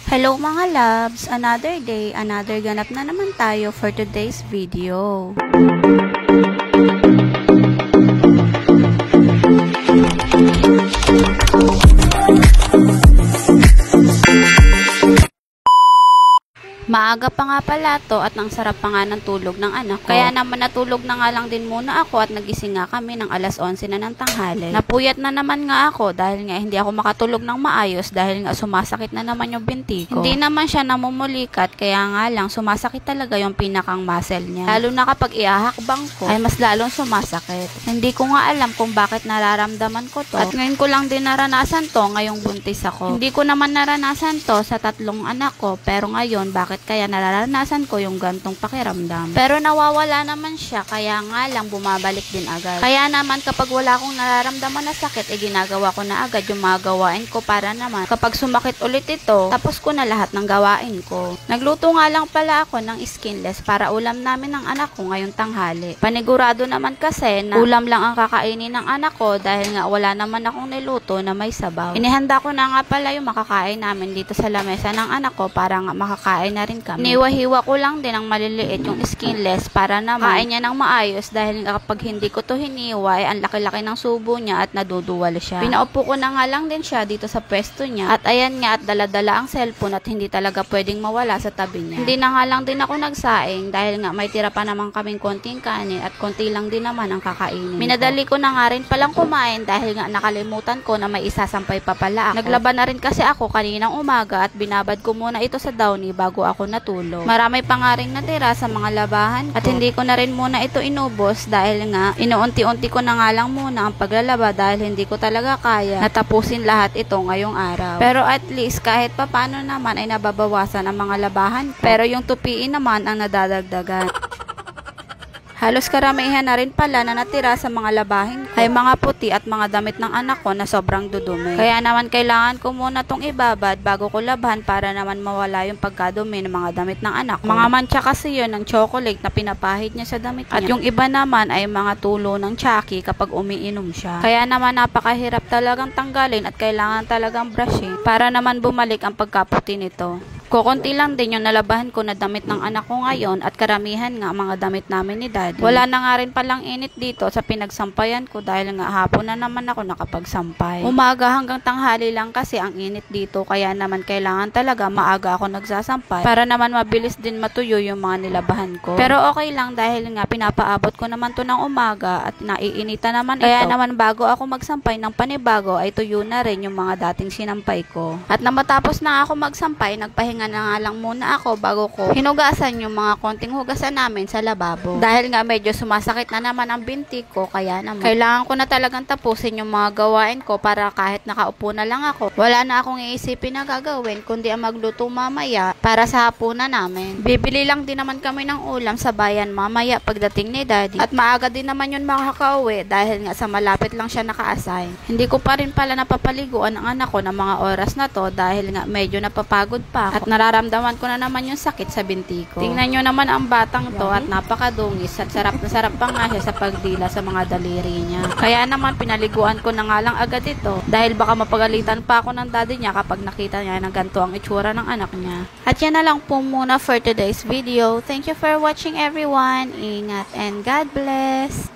Hello mga loves! Another day, another ganap na naman tayo for today's video. Maaga pa nga pala to at ang sarap pa nga ng tulog ng anak ko. Kaya naman natulog na nga lang din muna ako at nagising nga kami ng alas 11 na ng tanghali. Napuyat na naman nga ako dahil nga hindi ako makatulog ng maayos dahil nga sumasakit na naman yung binti ko. Hindi naman siya namumulikat kaya nga lang sumasakit talaga yung pinakang muscle niya. Lalo na kapag ihahakbang ko ay mas lalong sumasakit. Hindi ko nga alam kung bakit nararamdaman ko to. At ngayon ko lang din naranasan to ngayong buntis ako. Hindi ko naman naranasan to sa tatlong anak ko pero ngayon bakit kaya nararanasan ko yung gantong pakiramdam. Pero nawawala naman siya, kaya nga lang bumabalik din agad. Kaya naman kapag wala akong nararamdaman na sakit, ginagawa ko na agad yung mga gawain ko para naman kapag sumakit ulit ito, tapos ko na lahat ng gawain ko. Nagluto nga lang pala ako ng skinless para ulam namin ng anak ko ngayong tanghali. Panigurado naman kasi na ulam lang ang kakainin ng anak ko dahil nga wala naman akong niluto na may sabaw. Inihanda ko na nga pala yung makakain namin dito sa lamesa ng anak ko para nga makakain na rin kami. Niwa-hiwa ko lang din ang maliliit yung skinless para naman kain niya ng maayos dahil kapag hindi ko to hiniwa ay ang laki-laki ng subo niya at naduduwal siya. Pinaupo ko na nga lang din siya dito sa pwesto niya at ayan nga at dala-dala ang cellphone at hindi talaga pwedeng mawala sa tabi niya. Hindi na nga lang din ako nagsaing dahil nga may tira pa naman kaming konting kanin at konti lang din naman ang kakainin. Minadali ko na nga rin palang kumain dahil nga nakalimutan ko na may isasampay pa pala ako. Naglaban na rin kasi ako kaninang umaga at binabad ko muna ito sa downy bago ako natulog. Marami pa nga rin natira sa mga labahan ko. At hindi ko na rin muna ito inubos dahil nga inuunti-unti ko na nga lang muna ang paglalaba dahil hindi ko talaga kaya natapusin lahat ito ngayong araw. Pero at least kahit papano naman ay nababawasan ang mga labahan ko. Pero yung tupiin naman ang nadadagdagan. Halos karamihan na rin pala na natira sa mga labahin ko ay mga puti at mga damit ng anak ko na sobrang dudumi. Kaya naman kailangan ko muna tong ibabad bago ko labhan para naman mawala yung pagkadumi ng mga damit ng anak ko. Mga mancha kasi yun ng chocolate na pinapahid niya sa damit niya. At yung iba naman ay mga tulo ng Chucky kapag umiinom siya. Kaya naman napakahirap talagang tanggalin at kailangan talagang brushing para naman bumalik ang pagkaputi nito. Kukunti lang din yung nalabahan ko na damit ng anak ko ngayon at karamihan nga mga damit namin ni Daddy. Wala na nga rin palang init dito sa pinagsampayan ko dahil nga hapon na naman ako nakapagsampay. Umaga hanggang tanghali lang kasi ang init dito kaya naman kailangan talaga maaga ako nagsasampay para naman mabilis din matuyo yung mga nilabahan ko. Pero okay lang dahil nga pinapaabot ko naman to ng umaga at naiinita naman ito. Kaya naman bago ako magsampay ng panibago ay tuyo na rin yung mga dating sinampay ko. At na matapos na ako magsampay, nagpahinga na nga lang muna ako bago ko hinugasan yung mga konting hugasan namin sa lababo. Dahil nga medyo sumasakit na naman ang binti ko kaya naman kailangan ko na talagang tapusin yung mga gawain ko para kahit nakaupo na lang ako, wala na akong iisipin na gagawin kundi ang magluto mamaya para sa hapunan namin. Bibili lang din naman kami ng ulam sa bayan mamaya pagdating ni Daddy. At maaga din naman yun makakauwi dahil nga sa malapit lang siya naka-assign. Hindi ko pa rin pala napapaliguan ang anak ko ng mga oras na to dahil nga medyo napapagod pa ako. At nararamdaman ko na naman yung sakit sa binti ko. Tingnan nyo naman ang batang to at napakadungis at sarap na sarap pa nga siya sa pagdila sa mga daliri niya. Kaya naman pinaliguan ko na nga lang agad ito dahil baka mapagalitan pa ako ng daddy niya kapag nakita niya na ganito ang itsura ng anak niya. At yan na lang po muna for today's video. Thank you for watching everyone. Ingat and God bless.